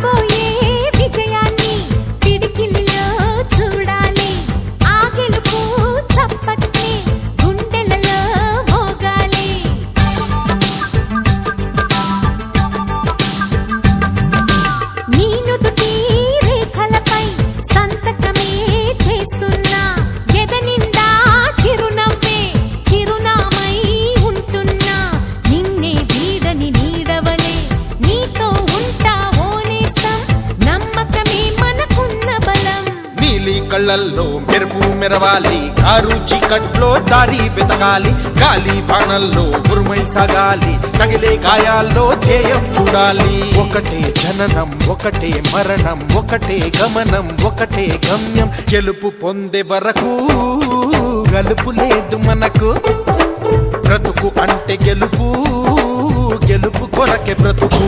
రాబోయే విజయాన్ని పిడికిలిలో చూడాలి ఆ గెలుపు చప్పట్ని గుండెలలో మోగాలి నీ నుదుటి రేఖలపై సంతకమే చేస్తున్నా ఎదనిండా చిరునవ్వే చిరునామై ఉంటున్నా నిన్నే వీడని నీడవలే నీతో ఉంటా ఓనేస్తం నమ్మకమే మనకున్న బలం నీలి కళ్ళల్లో మెరుపు మెరవాలి కారు చీకట్లో దారి వెతకాలి గాలి బాణల్లో ఉరుమై సాగాలి తగిలే గాయాల్లో ధ్యేయం చూడాలి ఒకటే జననం ఒకటే మరణం ఒకటే గమనం ఒకటే గమ్యం గెలుపు పొందే వరకు గలుపు లేదు మనకు బ్రతుకు అంటే గెలుపు గెలుపు కొరకే బ్రతుకు